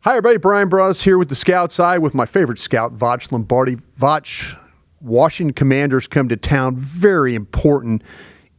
Hi, everybody. Bryan Broaddus here with the Scouts Eye with my favorite scout, Voch Lombardi. Voch, Washington Commanders come to town. Very important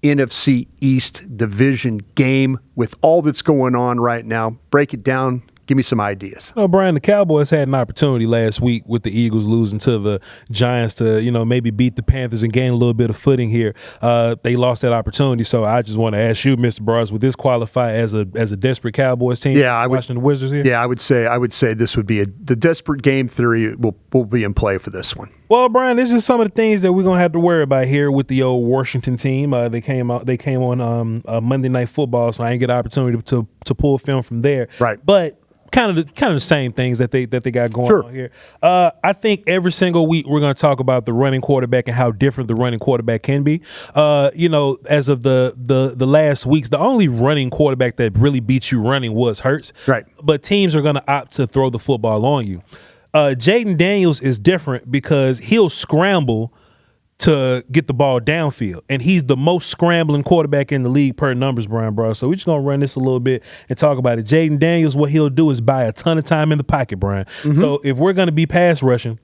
NFC East division game with all that's going on right now. Break it down. Give me some ideas. Bryan, the Cowboys had an opportunity last week with the Eagles losing to the Giants to, maybe beat the Panthers and gain a little bit of footing here. They lost that opportunity, so I just want to ask you, Mr. Broaddus, would this qualify as a desperate Cowboys team? Yeah, I would. Watching the Wizards here. Yeah, I would say this would be the desperate game theory will be in play for this one. Well, Bryan, this is some of the things that we're gonna have to worry about here with the old Washington team. They came on Monday Night Football, so I didn't get an opportunity to pull film from there. Right, but. Kind of the same things that they got going on here. I think every single week we're going to talk about the running quarterback and how different the running quarterback can be. As of the last weeks, the only running quarterback that really beat you running was Hurts. Right. But teams are going to opt to throw the football on you. Jayden Daniels is different because he'll scramble to get the ball downfield. And he's the most scrambling quarterback in the league per numbers, Bryan Broaddus. So we're just going to run this a little bit and talk about it. Jayden Daniels, what he'll do is buy a ton of time in the pocket, Bryan. Mm-hmm. So if we're going to be pass rushing,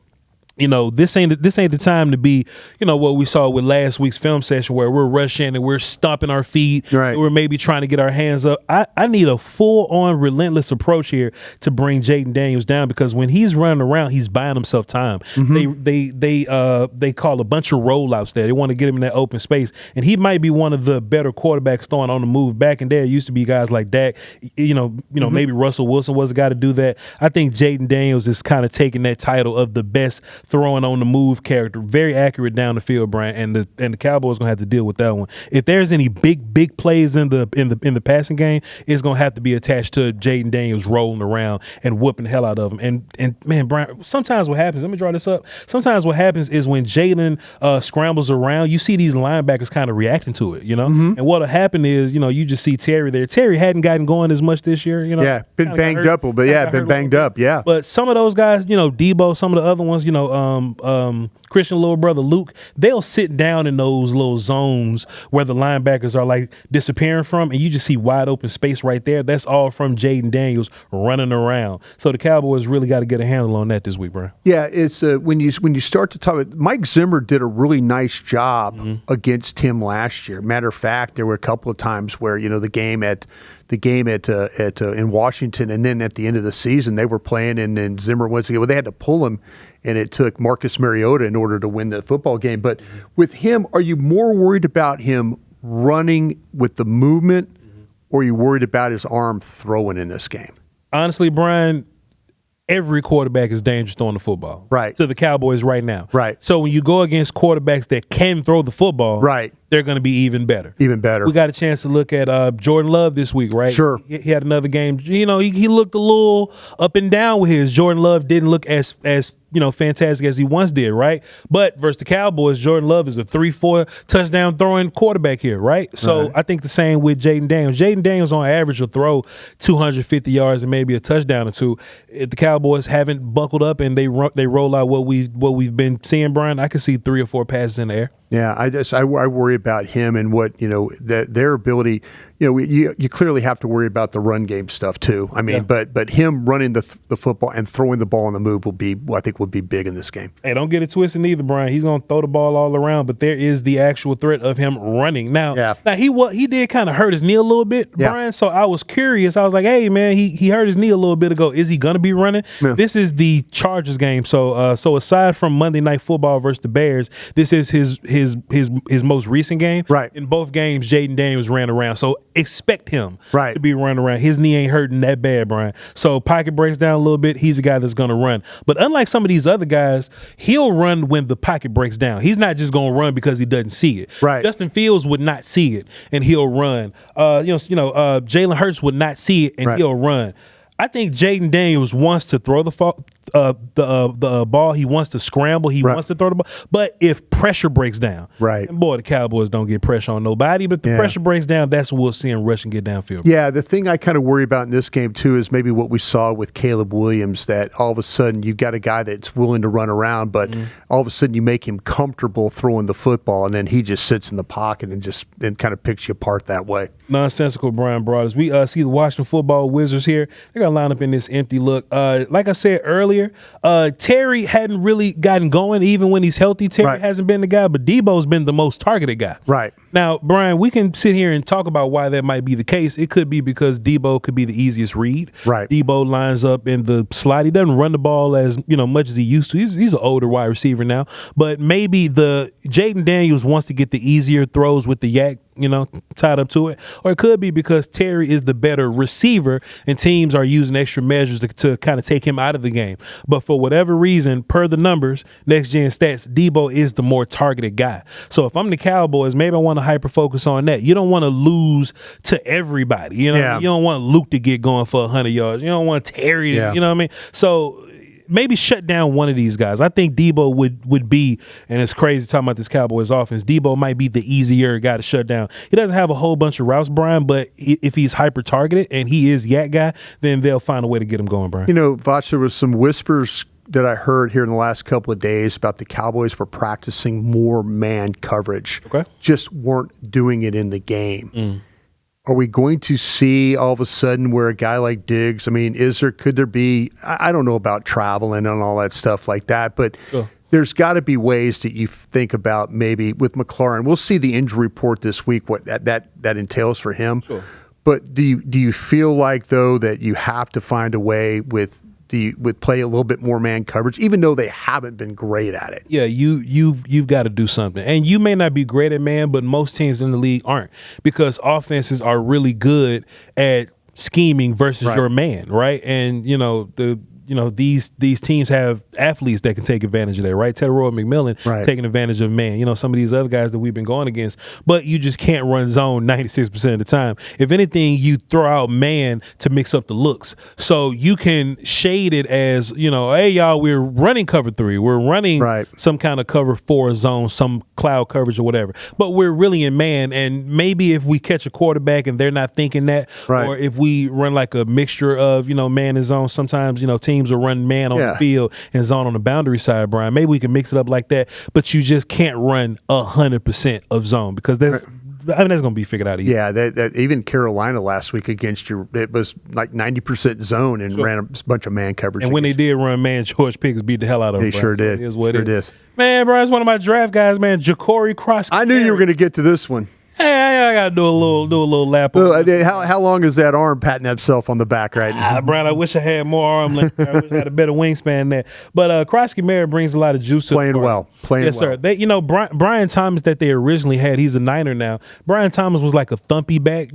this ain't the time to be, what we saw with last week's film session where we're rushing and we're stomping our feet. Right. We're maybe trying to get our hands up. I need a full-on relentless approach here to bring Jayden Daniels down because when he's running around, he's buying himself time. Mm-hmm. They call a bunch of rollouts there. They want to get him in that open space. And he might be one of the better quarterbacks throwing on the move. Back in there, it used to be guys like Dak. Mm-hmm. Maybe Russell Wilson was the guy to do that. I think Jayden Daniels is kind of taking that title of the best throwing on the move character, very accurate down the field, Bryan, and the Cowboys gonna have to deal with that one. If there's any big plays in the passing game, it's gonna have to be attached to Jayden Daniels rolling around and whooping the hell out of him. And man, Bryan, sometimes what happens, let me draw this up. Sometimes what happens is when Jayden scrambles around, you see these linebackers kind of reacting to it, Mm-hmm. And what'll happen is, you just see Terry there. Terry hadn't gotten going as much this year, Yeah, been banged up a little bit. Yeah, been banged up. Yeah. But some of those guys, Debo, some of the other ones, Christian little brother Luke, they'll sit down in those little zones where the linebackers are like disappearing from, and you just see wide open space right there. That's all from Jayden Daniels running around. So the Cowboys really got to get a handle on that this week, Bryan. Yeah, it's when you start to talk. Mike Zimmer did a really nice job against him last year. Matter of fact, there were a couple of times where the game at in Washington, and then at the end of the season they were playing, and then Zimmer once again, they had to pull him, and it took Marcus Mariota in order to win the football game. But with him, are you more worried about him running with the movement, or are you worried about his arm throwing in this game? Honestly, Bryan, every quarterback is dangerous throwing the football. Right. To the Cowboys right now. Right. So when you go against quarterbacks that can throw the football, right, they're going to be even better. Even better. We got a chance to look at Jordan Love this week, right? Sure. He had another game. He looked a little up and down with his. Jordan Love didn't look as fantastic as he once did, right? But versus the Cowboys, Jordan Love is a 3-4 touchdown throwing quarterback here, right? So I think the same with Jayden Daniels. Jayden Daniels on average will throw 250 yards and maybe a touchdown or two. If the Cowboys haven't buckled up and they roll out what we've been seeing, Bryan, I can see 3 or 4 passes in the air. Yeah, I worry about him and what their ability. You clearly have to worry about the run game stuff too. I mean, but him running the football and throwing the ball on the move would be big in this game. Hey, don't get it twisted either, Bryan. He's gonna throw the ball all around, but there is the actual threat of him running. Now he did kind of hurt his knee a little bit, Bryan. So I was curious. I was like, hey man, he hurt his knee a little bit ago. Is he gonna be running? Yeah. This is the Chargers game. So aside from Monday Night Football versus the Bears, this is his most recent game. Right. In both games, Jayden Daniels ran around. So expect him to be running around. His knee ain't hurting that bad, Bryan. So pocket breaks down a little bit. He's a guy that's going to run. But unlike some of these other guys, he'll run when the pocket breaks down. He's not just going to run because he doesn't see it. Right. Justin Fields would not see it, and he'll run. Jalen Hurts would not see it, and he'll run. I think Jayden Daniels wants to throw the the ball. He wants to scramble. He wants to throw the ball. But if pressure breaks down, and boy, the Cowboys don't get pressure on nobody. But the pressure breaks down, that's when we'll see him rush and get downfield. Yeah, the thing I kind of worry about in this game too is maybe what we saw with Caleb Williams. That all of a sudden you've got a guy that's willing to run around, but all of a sudden you make him comfortable throwing the football, and then he just sits in the pocket and kind of picks you apart that way. Nonsensical, Bryan Broaddus. We see the Washington Football Wizards here. They're going to line up in this empty look. Like I said earlier, Terry hadn't really gotten going. Even when he's healthy, Terry hasn't been the guy, but Debo's been the most targeted guy. Right. Now, Bryan, we can sit here and talk about why that might be the case. It could be because Debo could be the easiest read. Right. Debo lines up in the slot. He doesn't run the ball as much as he used to. He's an older wide receiver now. But maybe the Jayden Daniels wants to get the easier throws with the yak, tied up to it. Or it could be because Terry is the better receiver and teams are using extra measures to kind of take him out of the game. But for whatever reason, per the numbers, next gen stats, Debo is the more targeted guy. So if I'm the Cowboys, maybe I want to hyper focus on that. You don't want to lose to everybody. You don't want Luke to get going for 100 yards. You don't want Terry to, you know what I mean? So maybe shut down one of these guys. I think Debo would be, and it's crazy talking about this Cowboys offense, Debo might be the easier guy to shut down. He doesn't have a whole bunch of routes, Bryan, but if he's hyper-targeted and he is yak guy, then they'll find a way to get him going, Bryan. Voch, there was some whispers that I heard here in the last couple of days about the Cowboys were practicing more man coverage. Okay. Just weren't doing it in the game. Are we going to see all of a sudden where a guy like Diggs, could there be, I don't know about traveling and all that stuff like that, but there's got to be ways that you think about maybe with McLaurin. We'll see the injury report this week, what that entails for him. Sure. But do you feel like, though, that you have to find a way with play a little bit more man coverage, even though they haven't been great at it? Yeah, you've got to do something. And you may not be great at man, but most teams in the league aren't, because offenses are really good at scheming versus your man, right? And these teams have athletes that can take advantage of that, right? Ted Roy McMillan taking advantage of man. Some of these other guys that we've been going against, but you just can't run zone 96% of the time. If anything, you throw out man to mix up the looks. So you can shade it as, hey, y'all, we're running cover 3. We're running some kind of cover 4 zone, some cloud coverage or whatever. But we're really in man. And maybe if we catch a quarterback and they're not thinking that, or if we run like a mixture of, man and zone, sometimes, teams will run man on the field and zone on the boundary side, Bryan. Maybe we can mix it up like that, but you just can't run 100% of zone, because that's going to be figured out. Yeah, that even Carolina last week against you, it was like 90% zone and ran a bunch of man coverage. And when they did run man, George Pickens beat the hell out of them. They sure did. It is what it is. Man, Bryan's one of my draft guys, man. Ja'Cory Crosskey. I knew you were going to get to this one. Hey, I got to do a little lap. How long is that arm patting himself on the back right now? Bryan, I wish I had more arm length. I wish I had a better wingspan there. But Crosskey Merritt brings a lot of juice to playing the well. Yes, sir. They, Brian Thomas that they originally had, he's a Niner now. Brian Thomas was like a thumpy back.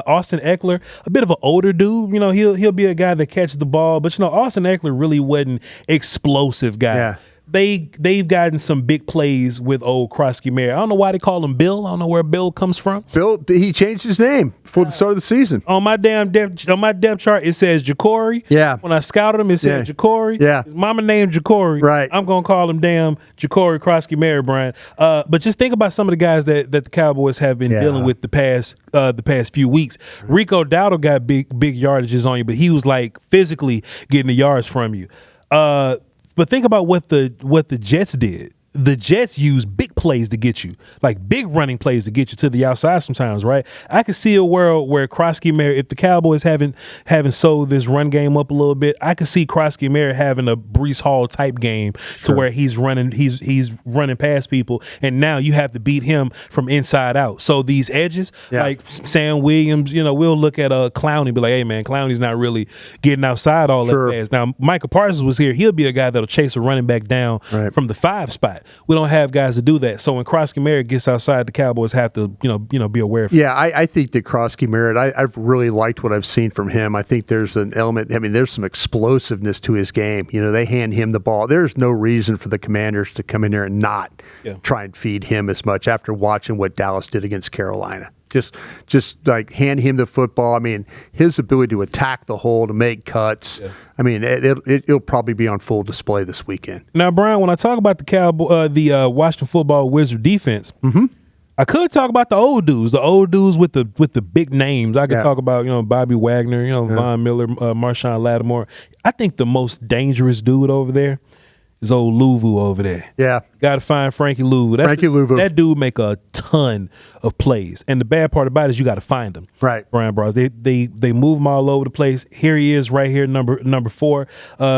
Austin Eckler, a bit of an older dude. He'll be a guy that catches the ball. But Austin Eckler really wasn't explosive guy. Yeah. They've gotten some big plays with old Crosskey Merritt. I don't know why they call him Bill. I don't know where Bill comes from. Bill, he changed his name before the start of the season. On my depth chart, it says Ja'Cory. Yeah. When I scouted him, it said Ja'Cory. Yeah. His mama named Ja'Cory. Right. I'm gonna call him Ja'Cory Crosskey Merritt, Bryan. But just think about some of the guys that the Cowboys have been dealing with the past few weeks. Rico Dowdle got big yardages on you, but he was like physically getting the yards from you. But think about what the Jets did. The Jets use big plays to get you, like big running plays to get you to the outside sometimes, right? I could see a world where Crosskey Merritt, if the Cowboys haven't sold this run game up a little bit, I could see Crosskey Merritt having a Breece Hall type game to where he's running past people, and now you have to beat him from inside out. So these edges, like Sam Williams, we'll look at Clowney and be like, hey man, Clowney's not really getting outside all that fast. Now Micah Parsons was here, he'll be a guy that'll chase a running back down from the 5 spot. We don't have guys to do that. So when Crosskey Merritt gets outside, the Cowboys have to, be aware of it. Yeah, I think that Crosskey Merritt, I've really liked what I've seen from him. I think there's an element, there's some explosiveness to his game. They hand him the ball. There's no reason for the Commanders to come in there and not try and feed him as much after watching what Dallas did against Carolina. Just like hand him the football. I mean, his ability to attack the hole, to make cuts. Yeah. I mean, it'll probably be on full display this weekend. Now, Bryan, when I talk about the Washington Football Wizard defense, I could talk about the old dudes with the big names. I could talk about Bobby Wagner, Von Miller, Marshawn Lattimore. I think the most dangerous dude over there is old Luvu over there. Yeah. Got to find Frankie Luvu. Luvu. That dude make a ton of plays. And the bad part about it is you got to find him. Right. Bryan Broaddus. They move him all over the place. Here he is right here, number 4,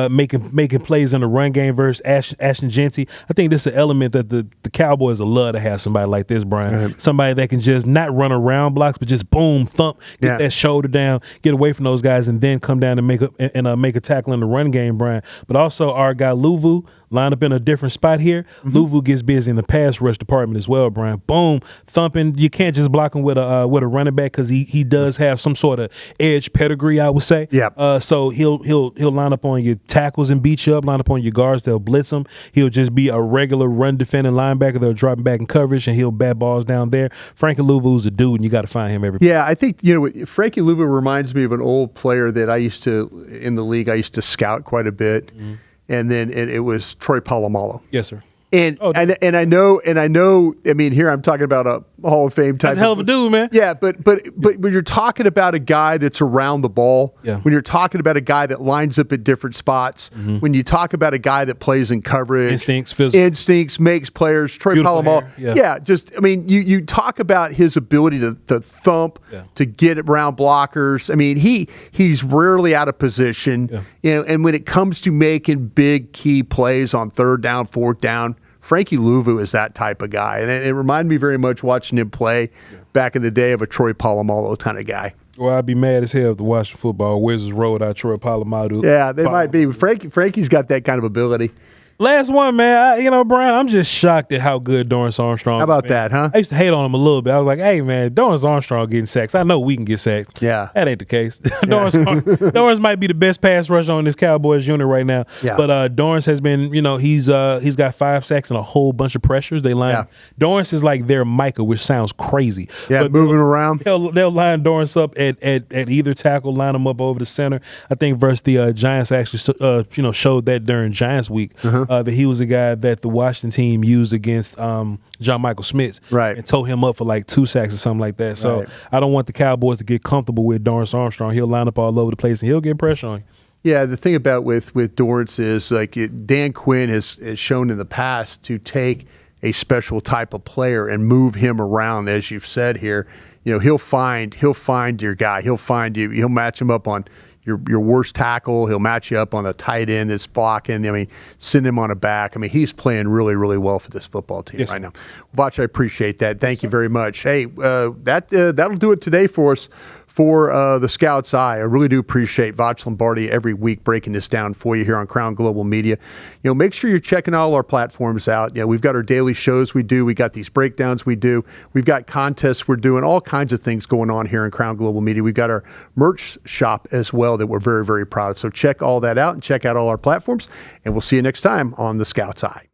making plays in the run game versus Ashton Jeanty. I think this is an element that the Cowboys would love to have somebody like this, Bryan. Right. Somebody that can just not run around blocks, but just boom, thump, get that shoulder down, get away from those guys, and then come down and make a tackle in the run game, Bryan. But also our guy Luvu, line up in a different spot here. Luvu gets busy in the pass rush department as well, Bryan. Boom, thumping. You can't just block him with a running back because he does have some sort of edge pedigree, I would say. Yeah. So he'll line up on your tackles and beat you up. Line up on your guards. They'll blitz him. He'll just be a regular run defending linebacker. They'll drop him back in coverage and he'll bat balls down there. Frankie Luvu's a dude, and you got to find him every. Yeah, I think Frankie Luvu reminds me of an old player that I used to scout quite a bit. And then it was Troy Polamalu. Yes, sir. And I know. I mean, here I'm talking about a Hall of Fame type. That's a hell of a dude, man. Yeah, but when you're talking about a guy that's around the ball, when you're talking about a guy that lines up at different spots, when you talk about a guy that plays in coverage, instincts, makes players. Troy Polamalu. I mean, you talk about his ability to thump, to get around blockers. I mean, he's rarely out of position. And when it comes to making big key plays on 3rd down, 4th down, Frankie Luvu is that type of guy. And it reminded me very much watching him play back in the day of a Troy Polamalu kind of guy. Well, I'd be mad as hell if the Washington Football Wizards rolled out Troy Polamalu. Yeah, they might be. Frankie's got that kind of ability. Last one, man. Bryan, I'm just shocked at how good Dorrance Armstrong is. How about that, huh? I used to hate on him a little bit. I was like, hey, man, Dorrance Armstrong getting sacks. I know we can get sacks. Yeah. That ain't the case. Dorrance might be the best pass rusher on this Cowboys unit right now. Yeah. But Dorrance has been, he's got 5 sacks and a whole bunch of pressures. Dorrance is like their Micah, which sounds crazy. Yeah, but moving around. They'll line Dorrance up at either tackle, line him up over the center. I think versus the Giants actually, showed that during Giants week that he was a guy that the Washington team used against John Michael Schmitz, right, and towed him up for like 2 sacks or something like that. So I don't want the Cowboys to get comfortable with Dorrance Armstrong. He'll line up all over the place and he'll get pressure on you. Yeah, the thing about with Dorrance is Dan Quinn has shown in the past to take a special type of player and move him around, as you've said here. He'll find your guy. He'll find you. He'll match him up on your worst tackle. He'll match you up on a tight end that's blocking. I mean, send him on a back. I mean, he's playing really, really well for this football team right now. Voch, I appreciate that. Thank you very much. Hey, that'll do it today for us for the Scout's Eye. I really do appreciate Voch Lombardi every week breaking this down for you here on Crown Global Media. Make sure you're checking all our platforms out. We've got our daily shows we do. We got these breakdowns we do. We've got contests we're doing. All kinds of things going on here in Crown Global Media. We've got our merch shop as well that we're very, very proud of. So check all that out and check out all our platforms. And we'll see you next time on the Scout's Eye.